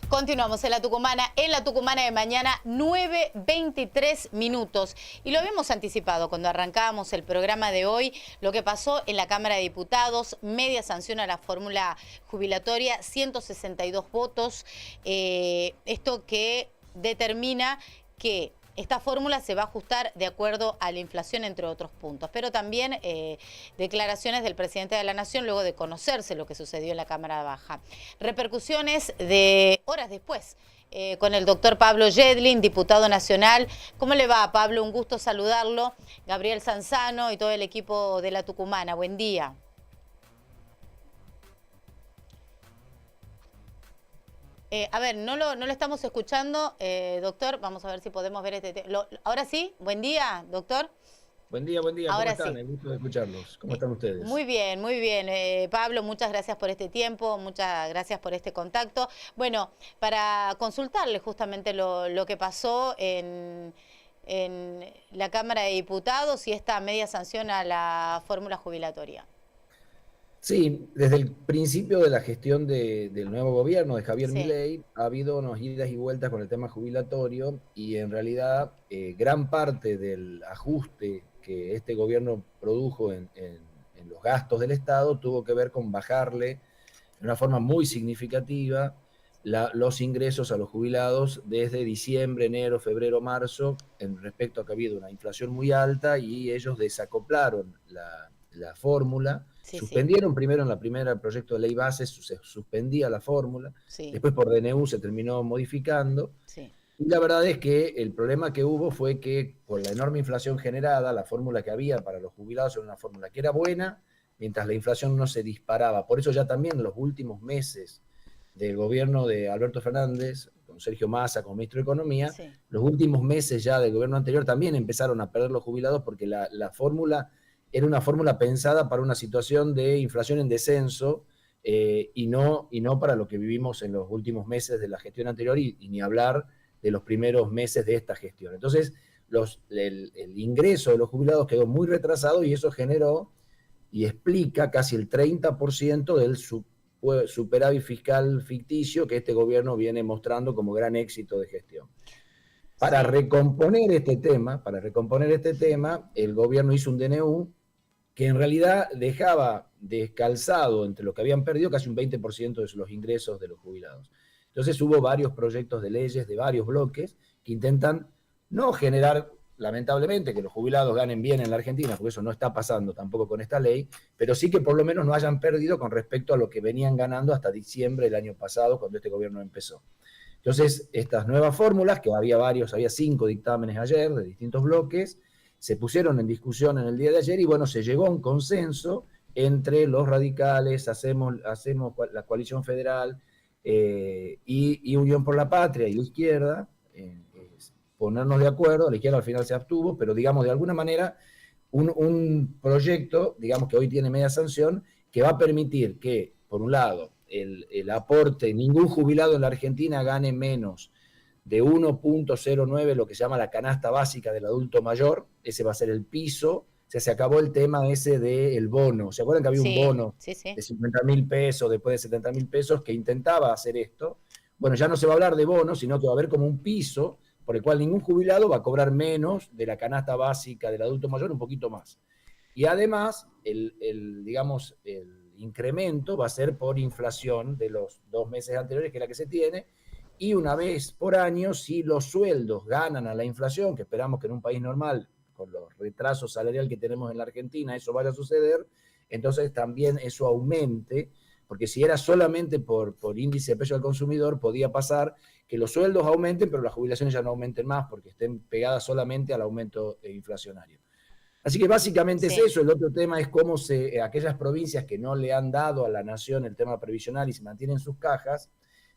Continuamos en la Tucumana de mañana, 9:23 minutos. Y lo habíamos anticipado cuando arrancábamos el programa de hoy, lo que pasó en la Cámara de Diputados, media sanción a la fórmula jubilatoria, 162 votos. Esto que determina que esta fórmula se va a ajustar de acuerdo a la inflación, entre otros puntos. Pero también declaraciones del presidente de la Nación luego de conocerse lo que sucedió en la Cámara Baja. Repercusiones de horas después con el doctor Pablo Yedlin, diputado nacional. ¿Cómo le va, Pablo? Un gusto saludarlo. Gabriel Sanzano y todo el equipo de la Tucumana. Buen día. A ver, no lo estamos escuchando, doctor. Vamos a ver si podemos ver este tema. Ahora sí, buen día, doctor. Buen día, ¿cómo Ahora están? sí. El gusto de escucharlos. ¿Cómo están ustedes? Muy bien, muy bien. Pablo, muchas gracias por este tiempo, muchas gracias por este contacto. Bueno, para consultarle justamente lo que pasó en la Cámara de Diputados y esta media sanción a la fórmula jubilatoria. Sí, desde el principio de la gestión del nuevo gobierno de Javier Sí. Milei ha habido unas idas y vueltas con el tema jubilatorio y en realidad gran parte del ajuste que este gobierno produjo en los gastos del Estado tuvo que ver con bajarle de una forma muy significativa los ingresos a los jubilados desde diciembre, enero, febrero, marzo, en respecto a que ha habido una inflación muy alta y ellos desacoplaron la fórmula. Sí, Suspendieron primero en la primera el proyecto de ley base, se suspendía la fórmula, sí. Después por DNU se terminó modificando. Sí. Y la verdad es que el problema que hubo fue que por la enorme inflación generada, la fórmula que había para los jubilados era una fórmula que era buena, mientras la inflación no se disparaba. Por eso ya también en los últimos meses del gobierno de Alberto Fernández, con Sergio Massa como ministro de Economía, sí. Los últimos meses ya del gobierno anterior también empezaron a perder los jubilados porque la fórmula era una fórmula pensada para una situación de inflación en descenso y no para lo que vivimos en los últimos meses de la gestión anterior y ni hablar de los primeros meses de esta gestión. Entonces, el ingreso de los jubilados quedó muy retrasado y eso generó y explica casi el 30% del superávit fiscal ficticio que este gobierno viene mostrando como gran éxito de gestión. Para recomponer este tema, el gobierno hizo un DNU que en realidad dejaba descalzado entre lo que habían perdido casi un 20% de los ingresos de los jubilados. Entonces hubo varios proyectos de leyes de varios bloques que intentan no generar, lamentablemente, que los jubilados ganen bien en la Argentina, porque eso no está pasando tampoco con esta ley, pero sí que por lo menos no hayan perdido con respecto a lo que venían ganando hasta diciembre del año pasado, cuando este gobierno empezó. Entonces, estas nuevas fórmulas, que había 5 dictámenes ayer de distintos bloques, se pusieron en discusión en el día de ayer y bueno, se llegó a un consenso entre los radicales, hacemos la coalición federal y Unión por la Patria y la izquierda, ponernos de acuerdo. La izquierda al final se abstuvo, pero digamos de alguna manera un proyecto, digamos que hoy tiene media sanción, que va a permitir que, por un lado, el aporte, ningún jubilado en la Argentina gane menos de 1.09, lo que se llama la canasta básica del adulto mayor. Ese va a ser el piso. O sea, se acabó el tema ese del bono. ¿Se acuerdan que había un bono de 50.000 pesos, después de 70.000 pesos, que intentaba hacer esto? Bueno, ya no se va a hablar de bono, sino que va a haber como un piso por el cual ningún jubilado va a cobrar menos de la canasta básica del adulto mayor, un poquito más. Y además, el incremento va a ser por inflación de los 2 meses anteriores, que es la que se tiene, y una vez por año, si los sueldos ganan a la inflación, que esperamos que en un país normal, con los retrasos salariales que tenemos en la Argentina, eso vaya a suceder, entonces también eso aumente, porque si era solamente por índice de precio al consumidor, podía pasar que los sueldos aumenten, pero las jubilaciones ya no aumenten más, porque estén pegadas solamente al aumento inflacionario. Así que básicamente es eso. El otro tema es cómo aquellas provincias que no le han dado a la nación el tema previsional y se mantienen sus cajas,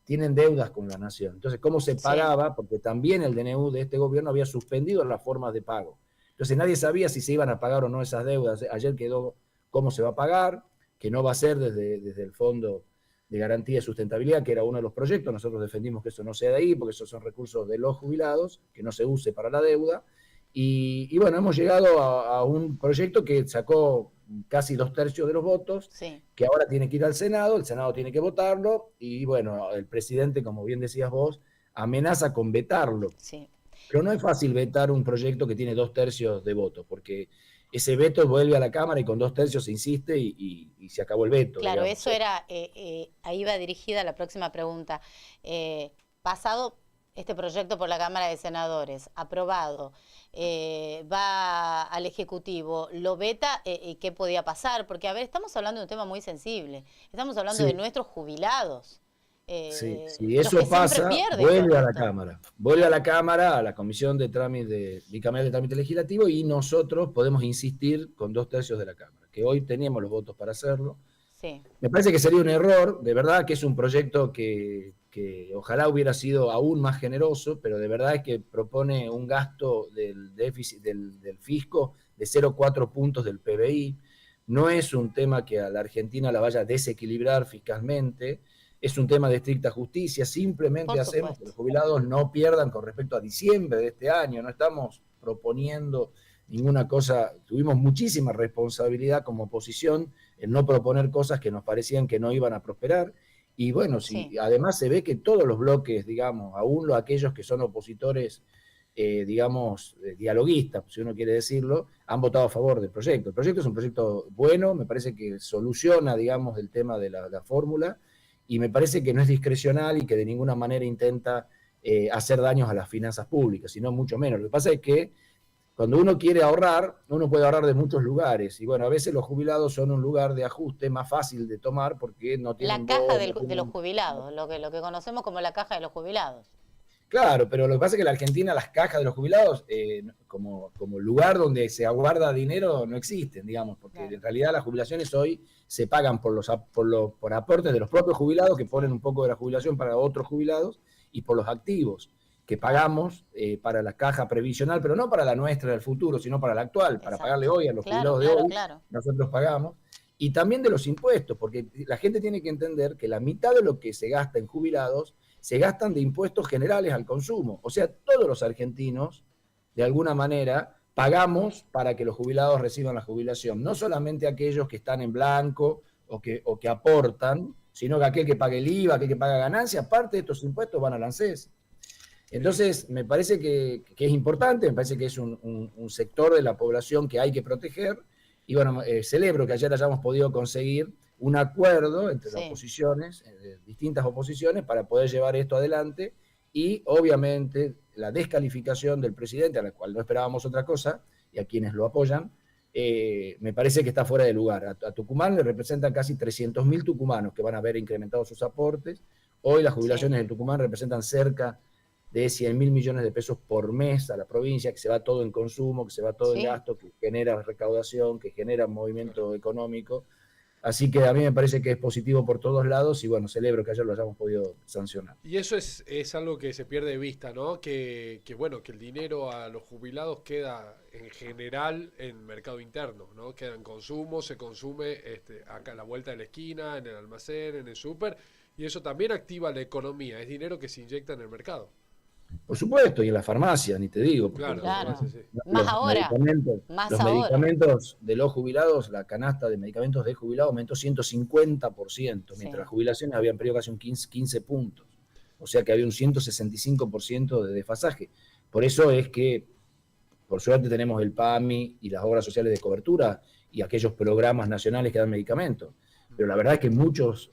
tienen deudas con la nación. Entonces, ¿cómo se pagaba? Porque también el DNU de este gobierno había suspendido las formas de pago. Entonces, nadie sabía si se iban a pagar o no esas deudas. Ayer quedó cómo se va a pagar, que no va a ser desde el Fondo de Garantía y Sustentabilidad, que era uno de los proyectos. Nosotros defendimos que eso no sea de ahí, porque esos son recursos de los jubilados, que no se use para la deuda. Y bueno, hemos llegado a un proyecto que sacó casi 2/3 de los votos, Sí, que ahora tiene que ir al Senado, el Senado tiene que votarlo, y bueno, el presidente, como bien decías vos, amenaza con vetarlo. sí. Pero no es fácil vetar un proyecto que tiene 2/3 de votos, porque ese veto vuelve a la Cámara y con 2/3 se insiste y se acabó el veto, Claro, digamos. eso era, ahí va dirigida la próxima pregunta. Pasado este proyecto por la Cámara de Senadores, aprobado, va al Ejecutivo, lo veta, ¿y qué podía pasar? Porque, a ver, estamos hablando de un tema muy sensible. Estamos hablando de Sí, nuestros jubilados, sí, si los que eso siempre pasa, pierden con vuelve a la esto. Cámara. Vuelve a la Cámara, a la Comisión de Trámite, Bicameral de Trámite Legislativo, y nosotros podemos insistir con 2/3 de la Cámara, que hoy teníamos los votos para hacerlo. Sí, Me parece que sería un error, de verdad que es un proyecto que ojalá hubiera sido aún más generoso, pero de verdad es que propone un gasto del déficit del fisco de 0,4 puntos del PBI. No es un tema que a la Argentina la vaya a desequilibrar fiscalmente, es un tema de estricta justicia, simplemente por hacemos que supuesto. los jubilados no pierdan con respecto a diciembre de este año, no estamos proponiendo ninguna cosa, tuvimos muchísima responsabilidad como oposición en no proponer cosas que nos parecían que no iban a prosperar. Y bueno, Sí. si además se ve que todos los bloques, digamos, aún aquellos que son opositores, digamos, dialoguistas, si uno quiere decirlo, han votado a favor del proyecto. El proyecto es un proyecto bueno, me parece que soluciona, digamos, el tema de la fórmula, y me parece que no es discrecional y que de ninguna manera intenta hacer daños a las finanzas públicas, sino mucho menos. Lo que pasa es que cuando uno quiere ahorrar, uno puede ahorrar de muchos lugares. Y bueno, a veces los jubilados son un lugar de ajuste más fácil de tomar porque no La tienen caja voz, no de los tienen... jubilados, lo que conocemos como la caja de los jubilados. Claro, pero lo que pasa es que en la Argentina las cajas de los jubilados, como lugar donde se aguarda dinero, no existen, digamos, porque Claro. en realidad las jubilaciones hoy se pagan por aportes de los propios jubilados que ponen Sí, un poco de la jubilación para otros jubilados y por los activos que claro, pagamos para la caja previsional, pero no para la nuestra del futuro, sino para la actual, para pagarle exacto. hoy a los Claro, jubilados de claro, hoy, claro. nosotros pagamos. Y también de los impuestos, porque la gente tiene que entender que la mitad de lo que se gasta en jubilados se gastan de impuestos generales al consumo. O sea, todos los argentinos, de alguna manera, pagamos para que los jubilados reciban la jubilación. No solamente aquellos que están en blanco o que aportan, sino que aquel que paga el IVA, aquel que paga ganancias, parte de estos impuestos van al ANSES. Entonces, me parece que es importante, me parece que es un sector de la población que hay que proteger. Y bueno, celebro que ayer hayamos podido conseguir un acuerdo entre las Sí, oposiciones, distintas oposiciones, para poder llevar esto adelante. Y obviamente la descalificación del presidente, a la cual no esperábamos otra cosa, y a quienes lo apoyan, me parece que está fuera de lugar. A Tucumán le representan casi 300.000 tucumanos que van a ver incrementados sus aportes. Hoy las sí, jubilaciones en Tucumán representan cerca de 100.000 millones de pesos por mes a la provincia, que se va todo en consumo, que se va todo en sí. gasto, que genera recaudación, que genera Claro. movimiento económico. Así que a mí me parece que es positivo por todos lados y bueno, celebro que ayer lo hayamos podido sancionar. Y eso es algo que se pierde de vista, ¿no? Bueno, que el dinero a los jubilados queda en general en mercado interno, ¿no? Queda en consumo, se consume acá a la vuelta de la esquina, en el almacén, en el súper, y eso también activa la economía, es dinero que se inyecta en el mercado. Por supuesto, y en la farmacia, ni te digo, porque Claro, la Claro. farmacia sí. Más ahora, más los ahora. medicamentos de los jubilados, la canasta de medicamentos de jubilados aumentó 150%, mientras las Sí, jubilaciones habían perdido casi un 15 puntos. O sea que había un 165% de desfasaje. Por eso es que, por suerte, tenemos el PAMI y las obras sociales de cobertura y aquellos programas nacionales que dan medicamentos. Pero la verdad es que muchos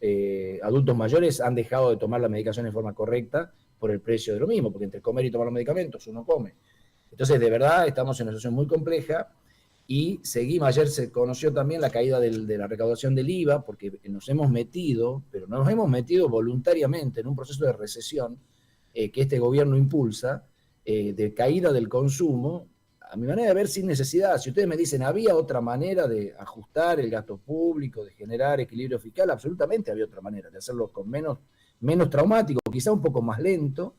adultos mayores han dejado de tomar la medicación en forma correcta por el precio de lo mismo, porque entre comer y tomar los medicamentos uno come. Entonces, de verdad, estamos en una situación muy compleja y seguimos. Ayer se conoció también la caída de la recaudación del IVA, porque nos hemos metido, pero nos hemos metido voluntariamente en un proceso de recesión que este gobierno impulsa, de caída del consumo, a mi manera de ver, sin necesidad. Si ustedes me dicen, ¿había otra manera de ajustar el gasto público, de generar equilibrio fiscal? Absolutamente había otra manera, de hacerlo con menos traumático, quizá un poco más lento,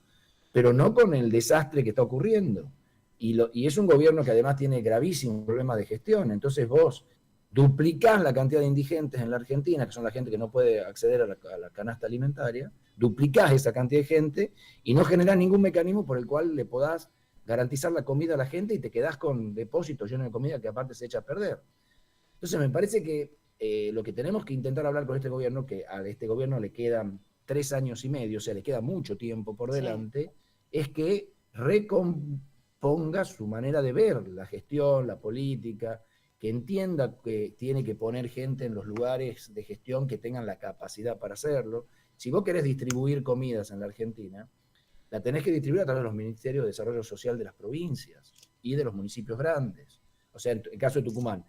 pero no con el desastre que está ocurriendo. Y es un gobierno que además tiene gravísimos problemas de gestión. Entonces vos duplicás la cantidad de indigentes en la Argentina, que son la gente que no puede acceder a la canasta alimentaria, duplicás esa cantidad de gente y no generás ningún mecanismo por el cual le podás garantizar la comida a la gente y te quedás con depósitos llenos de comida que aparte se echa a perder. Entonces me parece que lo que tenemos que intentar hablar con este gobierno, que a este gobierno le quedan 3 años y medio, o sea, le queda mucho tiempo por delante, es que recomponga su manera de ver la gestión, la política, que entienda que tiene que poner gente en los lugares de gestión que tengan la capacidad para hacerlo. Si vos querés distribuir comidas en la Argentina, la tenés que distribuir a través de los ministerios de desarrollo social de las provincias y de los municipios grandes. O sea, en el caso de Tucumán,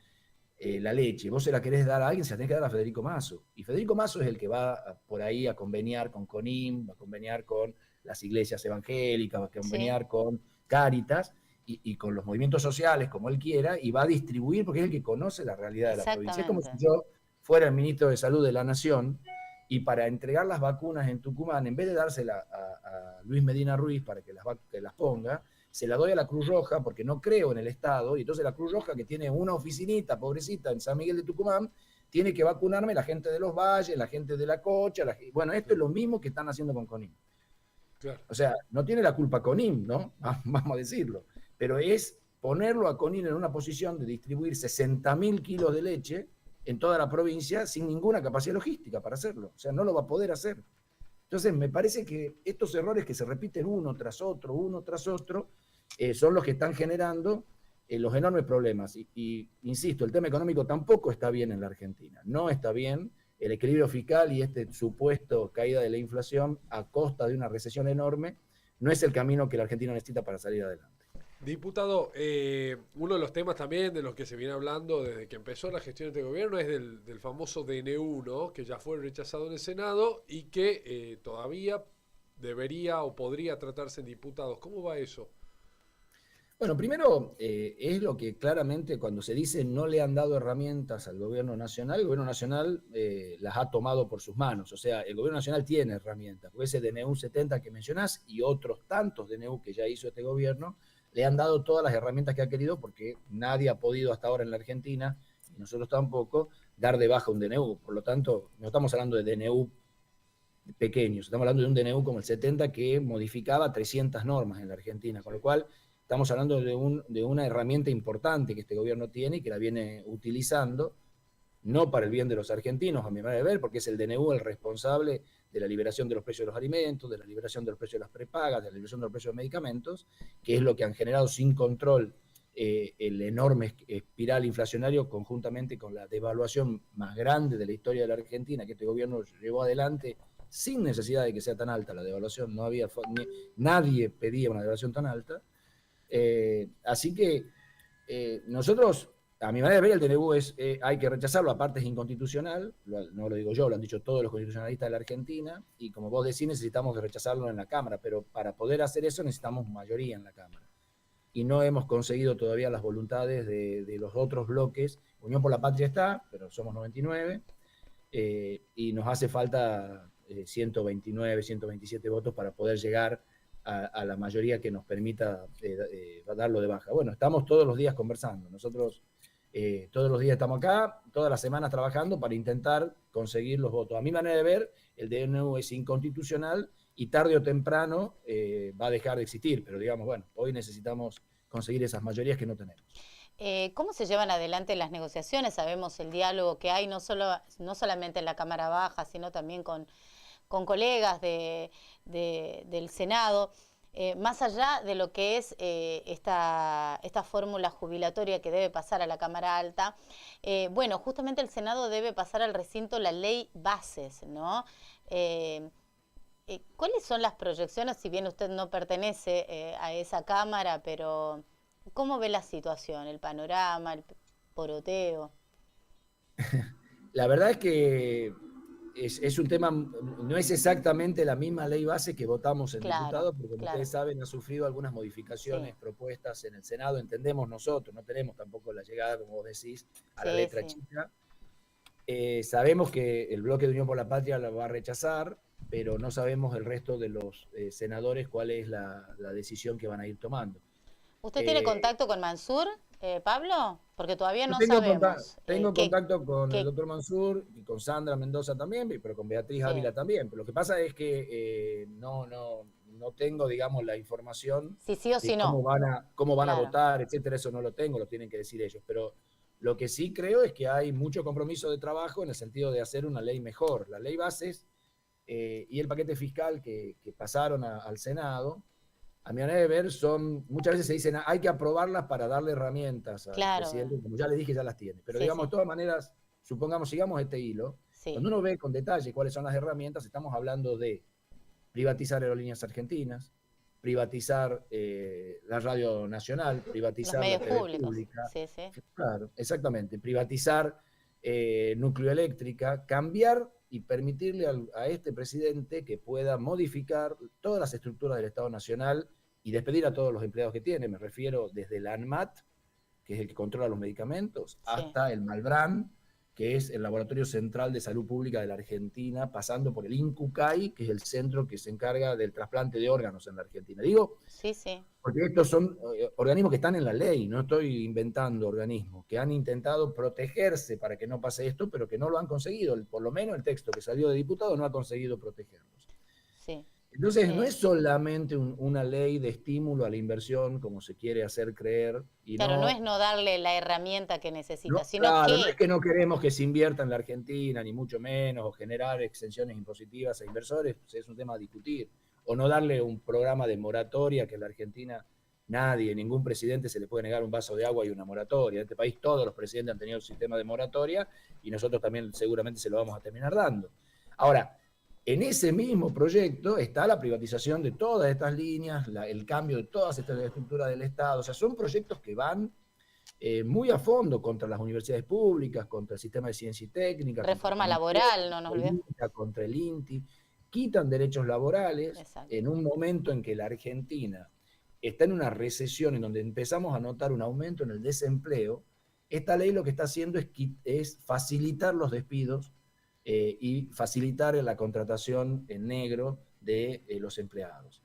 la leche, vos se la querés dar a alguien, se la tenés que dar a Federico Mazo. Y Federico Mazo es el que va por ahí a conveniar con CONIM, va a conveniar con las iglesias evangélicas, va a conveniar con Cáritas y con los movimientos sociales, como él quiera, y va a distribuir porque es el que conoce la realidad de la provincia. Es como si yo fuera el ministro de Salud de la Nación y para entregar las vacunas en Tucumán, en vez de dársela a Luis Medina Ruiz para que las ponga, se la doy a la Cruz Roja porque no creo en el Estado, y entonces la Cruz Roja, que tiene una oficinita, pobrecita, en San Miguel de Tucumán, tiene que vacunarme la gente de los valles, la gente de la Cocha, bueno, esto es lo mismo que están haciendo con CONIM. Claro. O sea, no tiene la culpa CONIM, ¿no? Vamos a decirlo, pero es ponerlo a CONIM en una posición de distribuir 60.000 kilos de leche en toda la provincia sin ninguna capacidad logística para hacerlo. O sea, no lo va a poder hacer. Entonces, me parece que estos errores que se repiten uno tras otro, son los que están generando los enormes problemas. Y insisto, el tema económico tampoco está bien en la Argentina. No está bien. El equilibrio fiscal y este supuesto caída de la inflación a costa de una recesión enorme no es el camino que la Argentina necesita para salir adelante. Diputado, uno de los temas también de los que se viene hablando desde que empezó la gestión de este gobierno es del famoso DNU, ¿no? Que ya fue rechazado en el Senado y que todavía debería o podría tratarse en diputados. ¿Cómo va eso? Bueno, primero es lo que claramente cuando se dice no le han dado herramientas al gobierno nacional, el gobierno nacional las ha tomado por sus manos. O sea, el gobierno nacional tiene herramientas, porque ese DNU 70 que mencionás y otros tantos DNU que ya hizo este gobierno, le han dado todas las herramientas que ha querido porque nadie ha podido hasta ahora en la Argentina, y nosotros tampoco, dar de baja un DNU. Por lo tanto, no estamos hablando de DNU pequeños, estamos hablando de un DNU como el 70 que modificaba 300 normas en la Argentina, con lo cual estamos hablando de una herramienta importante que este gobierno tiene y que la viene utilizando, no para el bien de los argentinos, a mi manera de ver, porque es el DNU el responsable de la liberación de los precios de los alimentos, de la liberación de los precios de las prepagas, de la liberación de los precios de los medicamentos, que es lo que han generado sin control el enorme espiral inflacionario conjuntamente con la devaluación más grande de la historia de la Argentina que este gobierno llevó adelante sin necesidad de que sea tan alta la devaluación. No había, nadie pedía una devaluación tan alta. Así que nosotros, a mi manera de ver, el DNU hay que rechazarlo, aparte es inconstitucional, no lo digo yo, lo han dicho todos los constitucionalistas de la Argentina, y como vos decís, necesitamos rechazarlo en la Cámara, pero para poder hacer eso necesitamos mayoría en la Cámara. Y no hemos conseguido todavía las voluntades de los otros bloques. Unión por la Patria está, pero somos 99, y nos hace falta 129, 127 votos para poder llegar a la mayoría que nos permita darlo de baja. Bueno, estamos todos los días conversando. Nosotros todos los días estamos acá, todas las semanas trabajando para intentar conseguir los votos. A mi manera de ver, el DNU es inconstitucional y tarde o temprano va a dejar de existir. Pero digamos, bueno, hoy necesitamos conseguir esas mayorías que no tenemos. ¿Cómo se llevan adelante las negociaciones? Sabemos el diálogo que hay, no solamente en la Cámara Baja, sino también con colegas del Senado, más allá de lo que es esta fórmula jubilatoria que debe pasar a la Cámara Alta. Bueno, justamente el Senado debe pasar al recinto la ley bases, ¿no? ¿Cuáles son las proyecciones, si bien usted no pertenece a esa Cámara, pero cómo ve la situación, el panorama, el poroteo? La verdad es que es un tema, no es exactamente la misma ley base que votamos en diputados, porque como ustedes saben, ha sufrido algunas modificaciones propuestas en el Senado, entendemos nosotros, no tenemos tampoco la llegada, como vos decís, a la letra chica. Sabemos que el bloque de Unión por la Patria la va a rechazar, pero no sabemos el resto de los senadores cuál es la decisión que van a ir tomando. ¿Usted tiene contacto con Mansur, Pablo? Porque todavía no sabemos. Tengo contacto con el doctor Mansur y con Sandra Mendoza también, pero con Beatriz Ávila también. Pero lo que pasa es que no tengo, digamos, la información sí o sí de cómo van a votar, etcétera. Eso no lo tengo, lo tienen que decir ellos. Pero Lo que sí creo es que hay mucho compromiso de trabajo en el sentido de hacer una ley mejor. La ley bases y el paquete fiscal que pasaron al Senado, a mi manera de ver, muchas veces se dicen, hay que aprobarlas para darle herramientas al presidente, como ya le dije, ya las tiene. Pero digamos, de todas maneras, supongamos, sigamos este hilo, cuando uno ve con detalle cuáles son las herramientas, estamos hablando de privatizar Aerolíneas Argentinas, privatizar la Radio Nacional, privatizar la TV pública. Claro, exactamente. Privatizar Núcleo Eléctrica, cambiar y permitirle a este presidente que pueda modificar todas las estructuras del Estado Nacional y despedir a todos los empleados que tiene. Me refiero desde el ANMAT, que es el que controla los medicamentos, hasta el Malbrán, que es el Laboratorio Central de Salud Pública de la Argentina, pasando por el INCUCAI, que es el centro que se encarga del trasplante de órganos en la Argentina. Digo, porque estos son organismos que están en la ley, no estoy inventando organismos, que han intentado protegerse para que no pase esto, pero que no lo han conseguido. Por lo menos el texto que salió de diputado no ha conseguido protegerlos. Entonces, no es solamente una ley de estímulo a la inversión, como se quiere hacer creer. Y no es no darle la herramienta que necesita, sino claro, que... no es que no queremos que se invierta en la Argentina, ni mucho menos, o generar exenciones impositivas a inversores, pues es un tema a discutir. O no darle un programa de moratoria que en la Argentina ningún presidente se le puede negar un vaso de agua y una moratoria. En este país todos los presidentes han tenido un sistema de moratoria y nosotros también seguramente se lo vamos a terminar dando. Ahora, en ese mismo proyecto está la privatización de todas estas líneas, el cambio de todas estas estructuras del Estado. O sea, son proyectos que van muy a fondo contra las universidades públicas, contra el sistema de ciencia y técnica. Reforma laboral, no nos olvidemos. Contra el INTI. Quitan derechos laborales. Exacto. En un momento en que la Argentina está en una recesión, en donde empezamos a notar un aumento en el desempleo. Esta ley lo que está haciendo es facilitar los despidos y facilitar la contratación en negro de los empleados.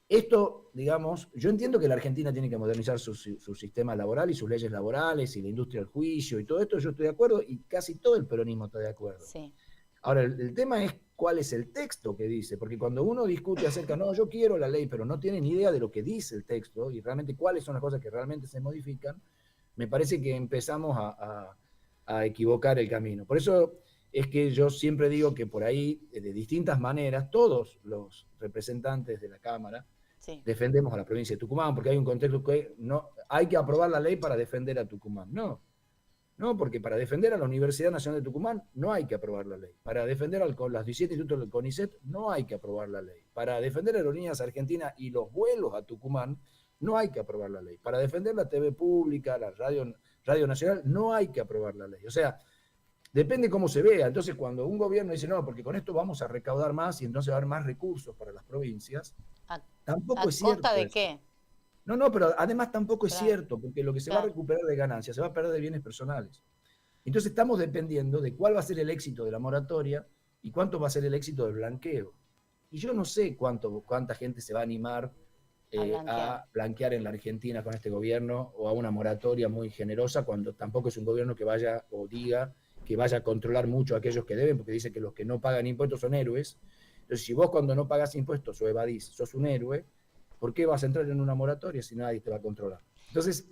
Esto, digamos, yo entiendo que la Argentina tiene que modernizar su sistema laboral y sus leyes laborales y la industria del juicio y todo esto, yo estoy de acuerdo y casi todo el peronismo está de acuerdo. Sí. Ahora, el tema es cuál es el texto que dice, porque cuando uno discute acerca, no, yo quiero la ley, pero no tiene ni idea de lo que dice el texto y realmente cuáles son las cosas que realmente se modifican, me parece que empezamos a equivocar el camino. Por eso es que yo siempre digo que por ahí, de distintas maneras, todos los representantes de la Cámara defendemos a la provincia de Tucumán, porque hay un contexto que no hay que aprobar la ley para defender a Tucumán. No, porque para defender a la Universidad Nacional de Tucumán no hay que aprobar la ley. Para defender las 17 institutos del CONICET no hay que aprobar la ley. Para defender a Aerolíneas Argentinas y los vuelos a Tucumán no hay que aprobar la ley. Para defender la TV pública, la Radio Nacional, no hay que aprobar la ley. O sea, depende cómo se vea. Entonces, cuando un gobierno dice, no, porque con esto vamos a recaudar más y entonces va a haber más recursos para las provincias, tampoco es cierto. ¿A costa de qué? No, pero además tampoco es cierto, porque lo que se va a recuperar de ganancias se va a perder de bienes personales. Entonces estamos dependiendo de cuál va a ser el éxito de la moratoria y cuánto va a ser el éxito del blanqueo. Y yo no sé cuánta gente se va a animar a blanquear en la Argentina con este gobierno o a una moratoria muy generosa, cuando tampoco es un gobierno que vaya o diga que vaya a controlar mucho a aquellos que deben, porque dice que los que no pagan impuestos son héroes. Entonces, si vos cuando no pagas impuestos o evadís sos un héroe, ¿por qué vas a entrar en una moratoria si nadie te va a controlar? Entonces,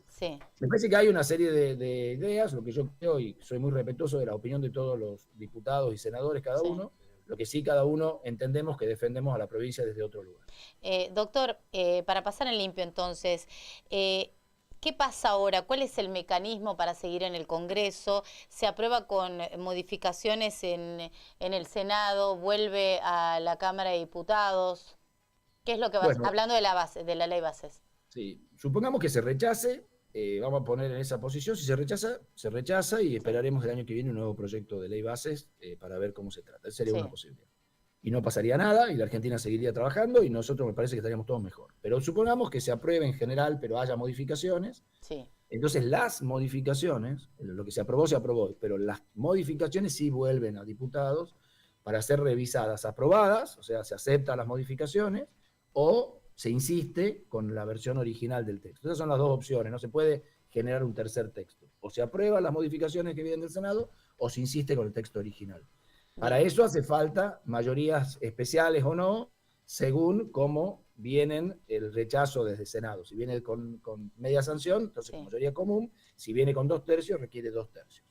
me parece que hay una serie de ideas, lo que yo creo, y soy muy respetuoso de la opinión de todos los diputados y senadores, cada uno, lo que sí cada uno entendemos que defendemos a la provincia desde otro lugar. Doctor, para pasar en limpio entonces, ¿qué pasa ahora? ¿Cuál es el mecanismo para seguir en el Congreso? ¿Se aprueba con modificaciones en el Senado? ¿Vuelve a la Cámara de Diputados? ¿Qué es lo que va hablando de la ley bases? Sí, supongamos que se rechace, vamos a poner en esa posición. Si se rechaza y esperaremos el año que viene un nuevo proyecto de ley bases para ver cómo se trata. Esa sería una posibilidad. Y no pasaría nada y la Argentina seguiría trabajando y nosotros me parece que estaríamos todos mejor. Pero supongamos que se apruebe en general, pero haya modificaciones. Entonces las modificaciones, lo que se aprobó, pero las modificaciones sí vuelven a diputados para ser revisadas, aprobadas, o sea, se aceptan las modificaciones o se insiste con la versión original del texto. Esas son las dos opciones, no se puede generar un tercer texto. O se aprueban las modificaciones que vienen del Senado o se insiste con el texto original. Para eso hace falta mayorías especiales o no, según cómo vienen el rechazo desde Senado. Si viene con media sanción, entonces con mayoría común. Si viene con 2/3, requiere 2/3.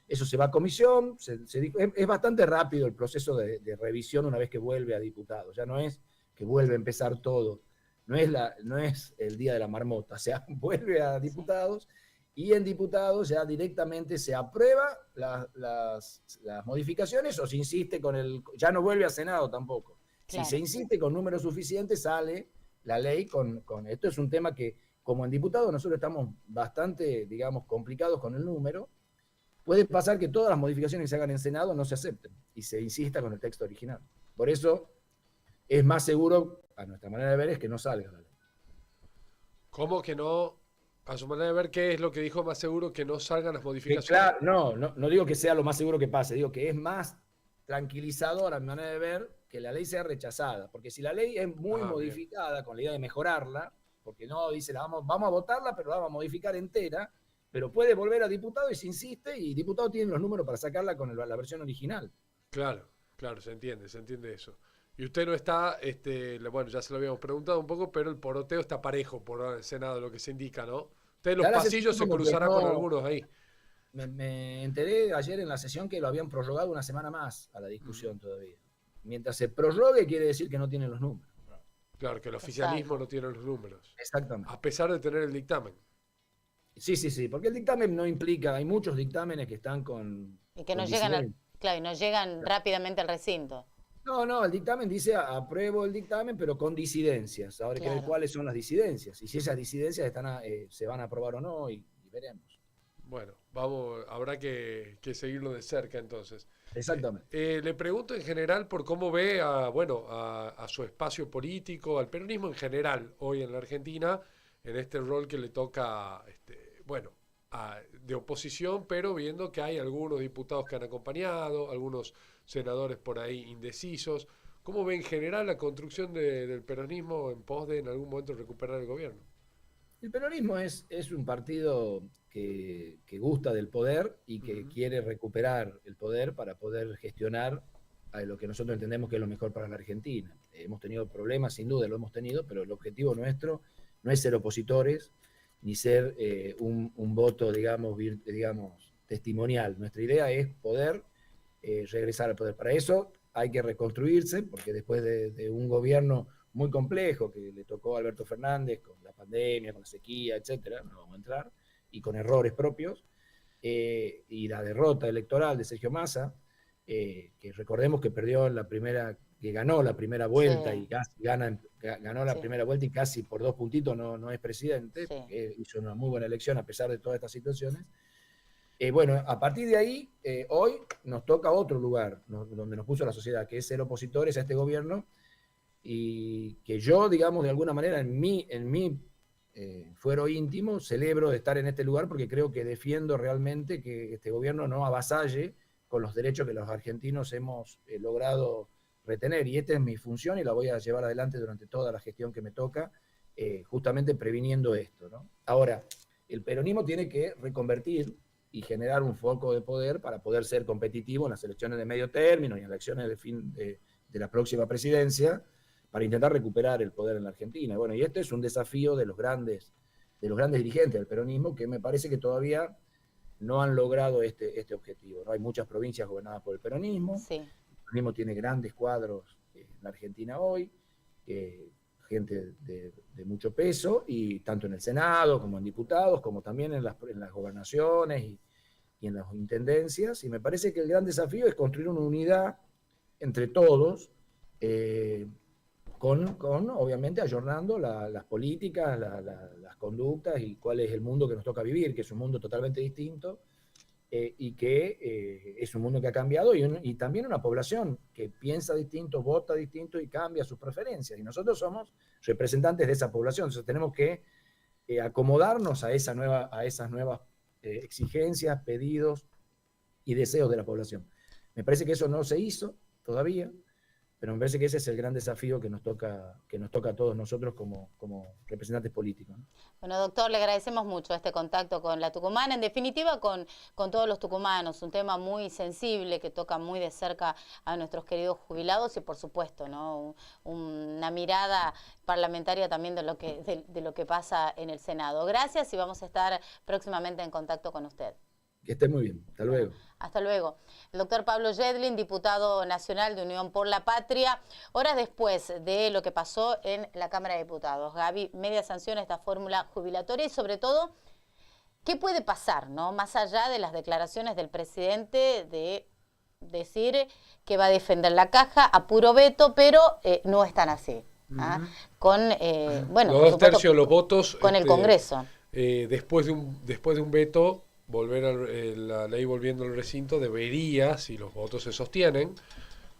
Eso se va a comisión, es bastante rápido el proceso de revisión una vez que vuelve a diputados. Ya no es que vuelve a empezar todo, no es el día de la marmota, o sea, vuelve a diputados y en diputados ya directamente se aprueba las modificaciones o se insiste ya no vuelve a Senado tampoco. Claro. Si se insiste con números suficientes, sale la ley con esto. Es un tema que, como en diputados, nosotros estamos bastante, digamos, complicados con el número. Puede pasar que todas las modificaciones que se hagan en Senado no se acepten y se insista con el texto original. Por eso es más seguro, a nuestra manera de ver, es que no salga la ley. ¿Cómo que no? A su manera de ver, ¿qué es lo que dijo más seguro que no salgan las modificaciones? Claro, no digo que sea lo más seguro que pase, digo que es más tranquilizador a mi manera de ver que la ley sea rechazada. Porque si la ley es muy modificada, bien, con la idea de mejorarla, porque no dice, vamos a votarla, pero la vamos a modificar entera, pero puede volver a diputado y se insiste, y diputado tiene los números para sacarla con la versión original. Claro, se entiende eso. Y usted no está, bueno, ya se lo habíamos preguntado un poco, pero el poroteo está parejo por el Senado, lo que se indica, ¿no? Usted en los pasillos se cruzará con algunos ahí. Me enteré ayer en la sesión que lo habían prorrogado una semana más a la discusión todavía. Mientras se prorrogue quiere decir que no tienen los números. Claro, que el oficialismo no tiene los números. Exactamente. A pesar de tener el dictamen. Sí, porque el dictamen no implica, hay muchos dictámenes que están con... Y que no llegan, y no llegan rápidamente al recinto. No, el dictamen dice apruebo el dictamen, pero con disidencias. Ahora hay que ver cuáles son las disidencias y si esas disidencias se van a aprobar o no y veremos. Bueno, habrá que seguirlo de cerca entonces. Exactamente. Le pregunto en general por cómo ve a su espacio político, al peronismo en general hoy en la Argentina, en este rol que le toca, de oposición, pero viendo que hay algunos diputados que han acompañado, algunos senadores por ahí indecisos. ¿Cómo ve en general la construcción del peronismo en pos de en algún momento recuperar el gobierno? El peronismo es un partido que gusta del poder y que quiere recuperar el poder para poder gestionar a lo que nosotros entendemos que es lo mejor para la Argentina. Hemos tenido problemas, sin duda lo hemos tenido, pero el objetivo nuestro no es ser opositores ni ser un voto, digamos, testimonial. Nuestra idea es poder regresar al poder. Para eso hay que reconstruirse, porque después de un gobierno muy complejo que le tocó a Alberto Fernández, con la pandemia, con la sequía, etcétera, no vamos a entrar, y con errores propios, y la derrota electoral de Sergio Massa, que recordemos que ganó la primera vuelta y casi ganó la primera vuelta y casi por 2 puntitos no es presidente, hizo una muy buena elección a pesar de todas estas situaciones. Bueno, a partir de ahí, hoy nos toca otro lugar donde nos puso la sociedad, que es ser opositores a este gobierno, y que yo, digamos, de alguna manera, en mi fuero íntimo, celebro de estar en este lugar porque creo que defiendo realmente que este gobierno no avasalle con los derechos que los argentinos hemos logrado retener. Y esta es mi función y la voy a llevar adelante durante toda la gestión que me toca, justamente previniendo esto, ¿no? Ahora, el peronismo tiene que reconvertir y generar un foco de poder para poder ser competitivo en las elecciones de medio término y en las elecciones de la próxima presidencia, para intentar recuperar el poder en la Argentina. Bueno, y este es un desafío de los grandes dirigentes del peronismo que me parece que todavía no han logrado este objetivo, ¿no? Hay muchas provincias gobernadas por el peronismo. Sí. El peronismo tiene grandes cuadros en la Argentina hoy, gente de mucho peso, y tanto en el Senado como en diputados, como también en las gobernaciones y en las intendencias. Y me parece que el gran desafío es construir una unidad entre todos, obviamente ayornando las políticas, las conductas y cuál es el mundo que nos toca vivir, que es un mundo totalmente distinto, y que es un mundo que ha cambiado, y también una población que piensa distinto, vota distinto y cambia sus preferencias. Y nosotros somos representantes de esa población, entonces tenemos que acomodarnos a esas nuevas exigencias, pedidos y deseos de la población. Me parece que eso no se hizo todavía. Pero me parece que ese es el gran desafío que nos toca a todos nosotros como representantes políticos, ¿no? Bueno, doctor, le agradecemos mucho este contacto con la tucumana, en definitiva con todos los tucumanos, un tema muy sensible que toca muy de cerca a nuestros queridos jubilados y por supuesto, ¿no? Una mirada parlamentaria también de lo que pasa en el Senado. Gracias y vamos a estar próximamente en contacto con usted. Que esté muy bien. Hasta luego. Hasta luego. El doctor Pablo Yedlin, diputado nacional de Unión por la Patria, horas después de lo que pasó en la Cámara de Diputados. Gaby, media sanción a esta fórmula jubilatoria y sobre todo, ¿qué puede pasar, ¿no? Más allá de las declaraciones del presidente de decir que va a defender la caja a puro veto, pero no es tan así. ¿Ah? Con, bueno, los 2/3 de los votos con el Congreso. Después de un veto, la ley volviendo al recinto debería, si los votos se sostienen,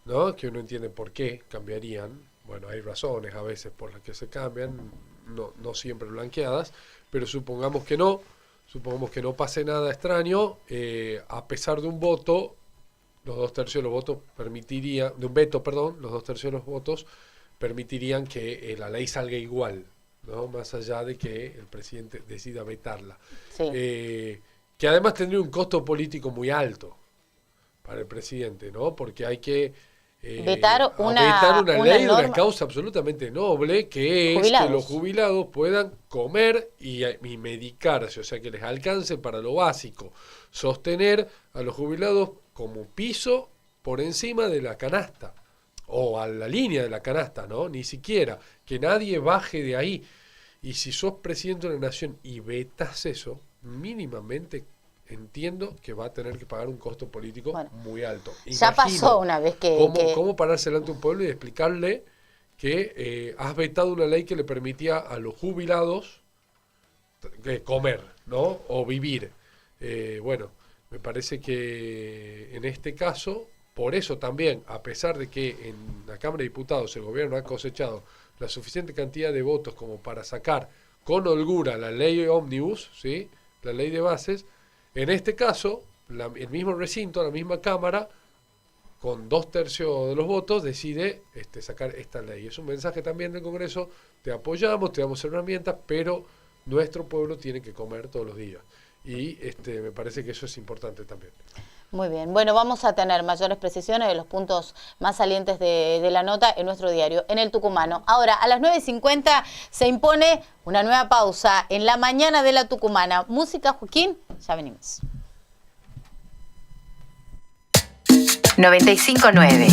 ¿no? Que uno entiende por qué cambiarían. Bueno, hay razones a veces por las que se cambian, no siempre blanqueadas, pero supongamos que no pase nada extraño, a pesar de un voto, los 2/3 de los votos permitirían, de un veto, perdón, los 2/3 de los votos permitirían que la ley salga igual, ¿no? Más allá de que el presidente decida vetarla. Sí. Que además tendría un costo político muy alto para el presidente, ¿no? Porque hay que vetar una ley de una causa absolutamente noble, que es que los jubilados puedan comer y medicarse, o sea, que les alcance para lo básico, sostener a los jubilados como piso por encima de la canasta, o a la línea de la canasta, ¿no? Ni siquiera, que nadie baje de ahí. Y si sos presidente de la nación y vetas eso, mínimamente entiendo que va a tener que pagar un costo político muy alto. Ya pasó una vez que... ¿Cómo pararse delante de un pueblo y explicarle que has vetado una ley que le permitía a los jubilados comer, ¿no? O vivir? Bueno, me parece que en este caso, por eso también, a pesar de que en la Cámara de Diputados el gobierno ha cosechado la suficiente cantidad de votos como para sacar con holgura la ley ómnibus, ¿sí? La ley de bases, en este caso, el mismo recinto, la misma Cámara, con 2/3 de los votos, decide sacar esta ley. Es un mensaje también del Congreso: te apoyamos, te damos herramientas, pero nuestro pueblo tiene que comer todos los días. Y me parece que eso es importante también. Muy bien. Bueno, vamos a tener mayores precisiones de los puntos más salientes de la nota en nuestro diario, en el Tucumano. Ahora, a las 9:50 se impone una nueva pausa en la mañana de la Tucumana. Música, Joaquín, ya venimos. 95.9